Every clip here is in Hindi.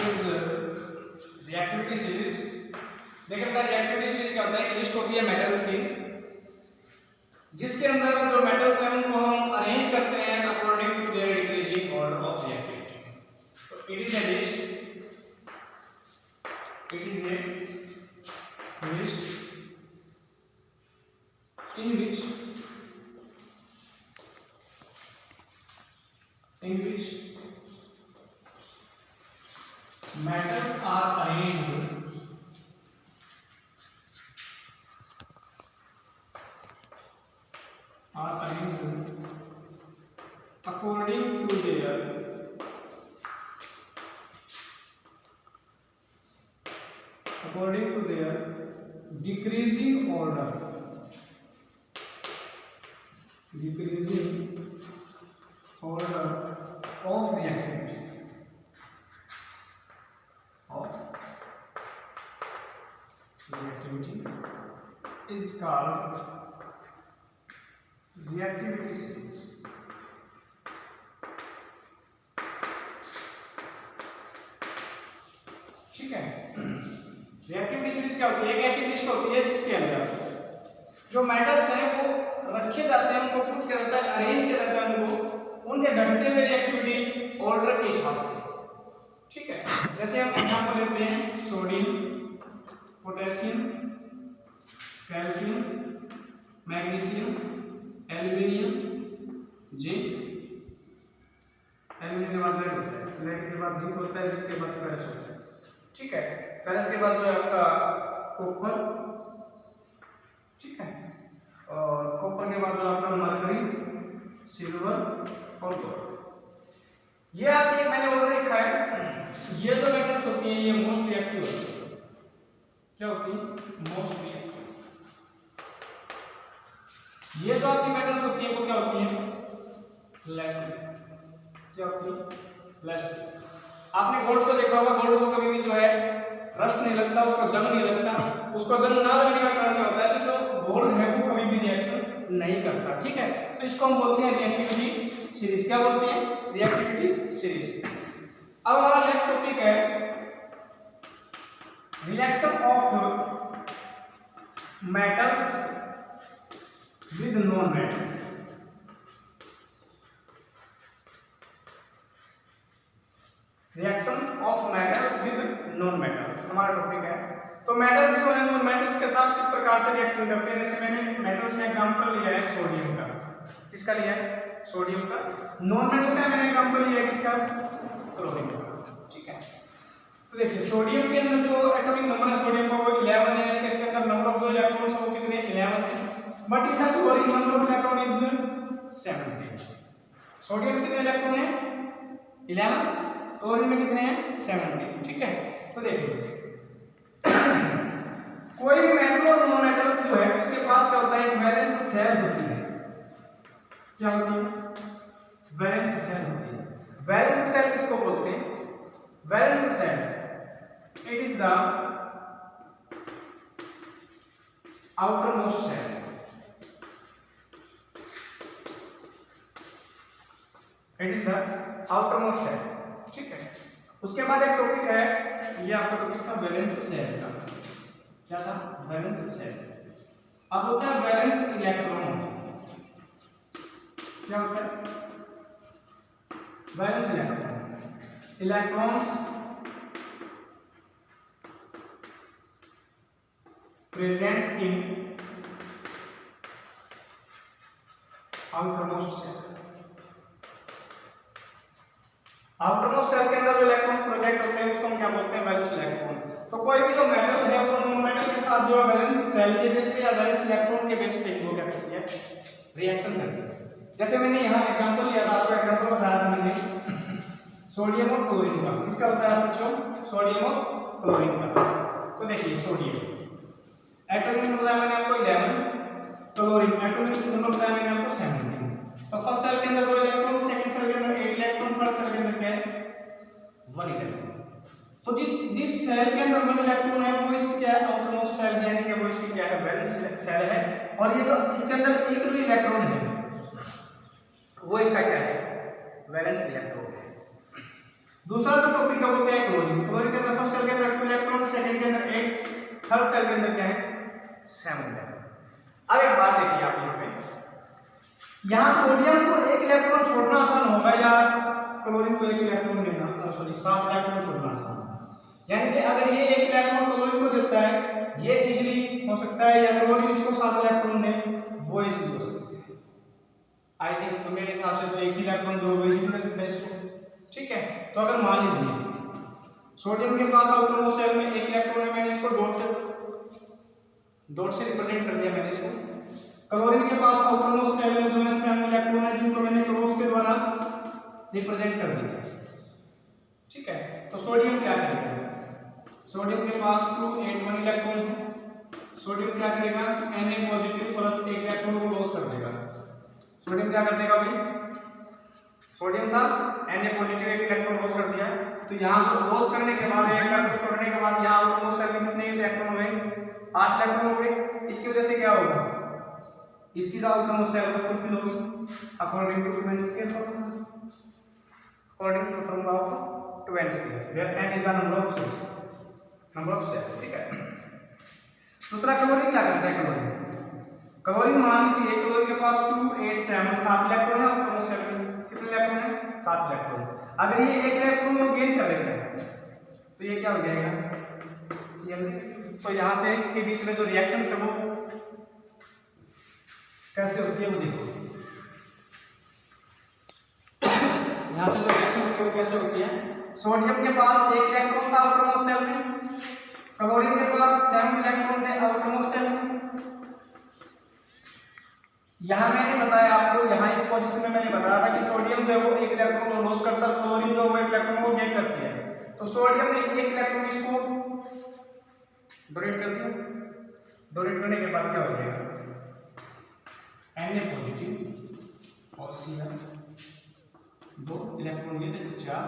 Is reactivity series. देखिए बेटा रिएक्टिविटी सीरीज क्या होता है, लिस्ट होती है मेटल्स की, जिसके अंदर जो मेटल्स हैं उनको हम अरेंज करते हैं according to their decreasing order of reactivity. तो it is a list, it is a list in which metals are arranged according to their decreasing order of reactivity is called reactivity series। ठीक है, रिएक्टिविटी सीरीज क्या होती है, एक ऐसी लिस्ट होती है जिसके अंदर जो मेटल्स हैं वो रखे जाते हैं, उनको पुट किया जाता है, अरेंज किया जाता है उनको उनके घटते हुए रिएक्टिविटी ऑर्डर के हिसाब से। ठीक है, जैसे हम एग्जांपल लेते हैं sodium, potassium, calcium, magnesium, aluminium, zinc. Aluminium के बाद लेड होता है, लेड के बाद जिंक होता है, जिंक के बाद फेरस होता है। ठीक है, फेरस के बाद जो है आपका कॉपर। ठीक है, और कॉपर के बाद जो आपका मरकरी, सिल्वर और गोल्ड। ये आपकी एक मैंने ऑर्डर लिखा है। ये जो मेटल्स होती हैं ये मोस्ट रिएक्टिव होती है। क्या होती है? Most reactive. ये जो आपकी मेटल्स होती है वो क्या होती है? लेस। क्या होती है? लेस। आपने गोल्ड को देखा होगा, गोल्ड को कभी भी जो है रस्ट नहीं लगता, उसको जंग नहीं लगता। उसको जंग ना लगने का कारण क्या होता है कि जो गोल्ड है वो कभी भी रिएक्शन नहीं करता। ठीक है, तो इसको हम बोलते हैं रिएक्टिविटी सीरीज। क्या बोलते हैं? Reactivity series. अब हमारा नेक्स्ट टॉपिक है reaction of metals with non metals. Reaction of metals with non metals हमारा टॉपिक है। तो मेटल्स जो है नॉन मेटल्स के साथ किस प्रकार से रिएक्शन करते हैं। जैसे मैंने मेटल्स में एग्जांपल लिया है सोडियम का। किसका लिया है? सोडियम का। नॉन मेटल का मैंने एग्जांपल लिया है किसका? क्लोरीन का। ठीक है, तो देखिए सोडियम के अंदर जो एटॉमिक नंबर है सोडियम का वो 11 है। इसके अंदर नंबर ऑफ जो इलेक्ट्रॉन्स है वो कितने? 11 है। बट इसका chlorine number of electron is 17। Sodium में कितने इलेक्ट्रॉन है? 11। क्लोरीन में कितने हैं? 17। ठीक है, तो देखिए कोई भी मेटल और नॉन मेटल्स जो है उसके पास क्या होता है? एक वैलेंस शेल होती है। क्या होती है? वैलेंस शेल होती है। वैलेंस शेल किसको बोलते हैं? Valence shell it is the outermost shell. It is the outermost shell. ठीक है, उसके बाद एक टॉपिक है, ये आपका टॉपिक था वैलेंस शेल का। क्या था? Valence shell. अब होता है वैलेंस इलेक्ट्रॉन। क्या होता है? Valence electron. Electrons present in outermost shell. Outermost shell के अंदर जो इलेक्ट्रॉन्स प्रेजेंट होते हैं उसको हम क्या बोलते हैं? Valence electron. तो कोई भी जो मेटल है वो नॉन मेटल के साथ जो वैलेंस शेल के बेस पे या वैलेंस इलेक्ट्रॉन के बेस पे वो क्या करती है? रिएक्शन करती है। जैसे मैंने यहाँ एग्जांपल लिया था, आपको एग्जांपल बताया था मैंने सोडियम और क्लोरीन का। किसका बताया बच्चों? सोडियम और क्लोरीन का। तो देखिए सोडियम एटॉमिक नंबर बताया मैंने आपको 11। क्लोरीन एटॉमिक नंबर बताया मैंने आपको 17। तो फर्स्ट सेल के अंदर 2 इलेक्ट्रॉन, सेकंड सेल के अंदर 8 इलेक्ट्रॉन, थर्ड सेल के अंदर क्या है? 1 इलेक्ट्रॉन। तो जिस सेल के अंदर 1 इलेक्ट्रॉन है वो इसकी क्या है? आउटरमोस्ट सेल यानी कि वो इसकी क्या है? वैलेंस सेल है। और ये जो इसके अंदर एक जो इलेक्ट्रॉन है वो इसका क्या है? वैलेंस इलेक्ट्रॉन है। दूसरा जो टॉपिक है वो क्या है, क्लोरीन। क्लोरीन के अंदर फर्स्ट सेल के अंदर 2 इलेक्ट्रॉन, सेकंड के अंदर 8, थर्ड सेल के अंदर क्या है 7 इलेक्ट्रॉन। अब एक बात देखिए आप यहाँ पे, यहाँ सोडियम को 1 इलेक्ट्रॉन छोड़ना आसान होगा या क्लोरीन को 1 इलेक्ट्रॉन देना, सॉरी 7 इलेक्ट्रॉन छोड़ना आसान होगा। यानी कि अगर ये 1 इलेक्ट्रॉन क्लोरीन को देता है, ये इजीली हो सकता है, या क्लोरीन इसको 7 इलेक्ट्रॉन दे, वो इजीली हो सकता है। आई थिंक तो मेरे हिसाब से तो 1 ही इलेक्ट्रॉन जो वो इजीली दे सकता है इसको, ठीक है। तो अगर मान लीजिए सोडियम के पास आउटर मोस्ट शेल में 1 इलेक्ट्रॉन है, मैंने इसको डॉट से रिप्रेजेंट कर दिया मैंने इसको। क्लोरीन के पास आउटर मोस्ट शेल में जो है 7 इलेक्ट्रॉन है, जिनको मैंने क्रॉस के द्वारा रिप्रेजेंट कर दिया, ठीक है। तो सोडियम क्या करेगा, सोडियम के पास 2 8 1 इलेक्ट्रॉन है, सोडियम क्या करेगा Na पॉजिटिव प्लस 1 इलेक्ट्रॉन को लॉस कर देगा। सोडियम क्या कर देगा भाई, सोडियम था Na पॉजिटिव 1 इलेक्ट्रॉन लॉस कर दिया, तो यहाँ जो लॉस करने के बाद 1 इलेक्ट्रॉन छोड़ने के बाद यहाँ आउटमोस्ट सेल में कितने इलेक्ट्रॉन हो गए, 8 इलेक्ट्रॉन हो गए। इसकी वजह से क्या होगा, इसकी जो आउटमोस्ट सेल में फुलफिल होगी according to two n square formula, according to formula of two n square where n is the number of shells, ठीक है। दूसरा क्लोरीन क्या करता है, क्लोरीन मान लीजिए क्लोरीन के पास 2 8 7 इलेक्ट्रॉन है, आउटमोस्ट सेल में कितने इलेक्ट्रॉन है 7 इलेक्ट्रॉन। अगर ये 1 इलेक्ट्रॉन को गेन कर लेते हैं तो ये क्या हो जाएगा Cl। तो यहाँ से इसके बीच में जो रिएक्शन है वो कैसे होती है वो देखो, यहाँ से जो रिएक्शन होती है वो कैसे होती है। सोडियम के पास 1 इलेक्ट्रॉन था आउटरमोस्ट सेल में, क्लोरीन के पास 7 इलेक्ट्रॉन थे आउटरमोस्ट सेल में। यहाँ मैंने बताया आपको, यहाँ इस पोजीशन में मैंने बताया था कि सोडियम जो है वो 1 इलेक्ट्रॉन को लॉस करता है, क्लोरीन जो है वो 1 इलेक्ट्रॉन को गेन करती है। तो सोडियम ने 1 इलेक्ट्रॉन इसको डोनेट कर दिया, डोनेट करने के बाद क्या हो जाएगा Na पॉजिटिव और Cl 2 इलेक्ट्रॉन ये थे 4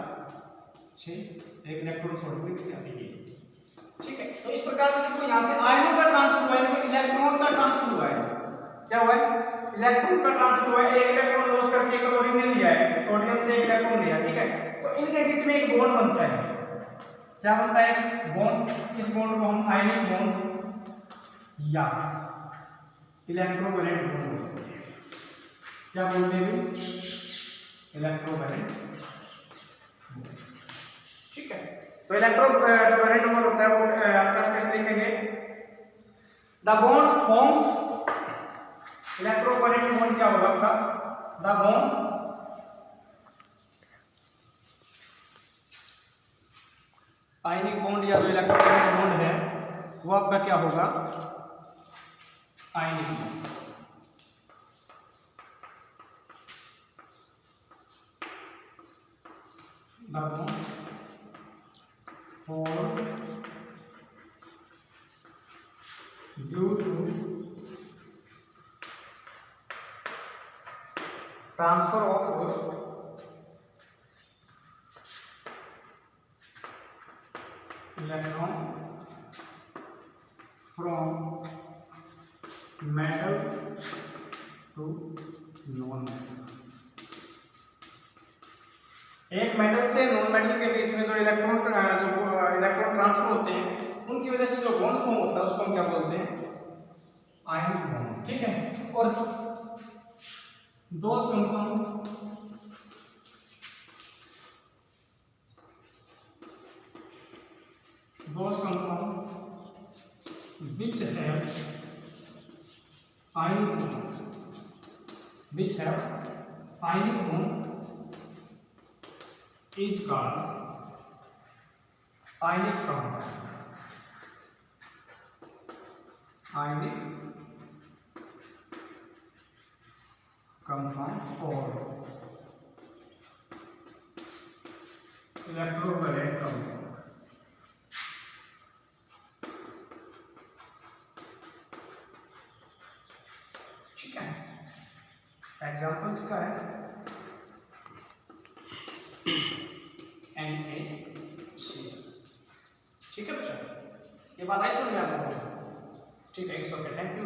6 1 इलेक्ट्रॉन सोडियम की क्या देगी, ठीक है। तो इस प्रकार से देखो यहाँ से आयनों का ट्रांसफर हुआ है, इलेक्ट्रॉन का ट्रांसफर हुआ है, क्या हुआ है इलेक्ट्रॉन का ट्रांसफर हुआ है। 1 इलेक्ट्रॉन लॉस करके क्लोरीन ने लिया है, सोडियम से 1 इलेक्ट्रॉन लिया, ठीक है। तो इनके बीच में एक बॉन्ड बनता है, क्या बनता है बॉन्ड। इस बॉन्ड को हम आयनिक बॉन्ड या इलेक्ट्रोवैलेंट बॉन्ड बोलते हैं, क्या बोलते हैं इलेक्ट्रोवैलेंट, ठीक है। तो इलेक्ट्रोवैलेंट बॉन्ड होता है वो आप कैसे लिखेंगे, the bond forms, electrovalent bond क्या होगा आपका, द बॉन्ड आयनिक बॉन्ड या जो इलेक्ट्रोवैलेंट बॉन्ड है वो आपका क्या होगा ionic bond. The bond formed due to transfer of electron from metal to non-metal। एक मेटल से नॉन मेटल के बीच में जो इलेक्ट्रॉन ट्रांसफर होते हैं उनकी वजह से जो बॉन्ड फॉर्म होता है उसको हम क्या बोलते हैं आयनिक बॉन्ड, ठीक है। और those compound which have ionic bond is called ionic compound, or electrovalent compound। ठीक है, एग्जाम्पल इसका है NaCl, ठीक है बच्चा, ये बात आई समझ में आपको, ठीक है, इट्स ओके, थैंक यू।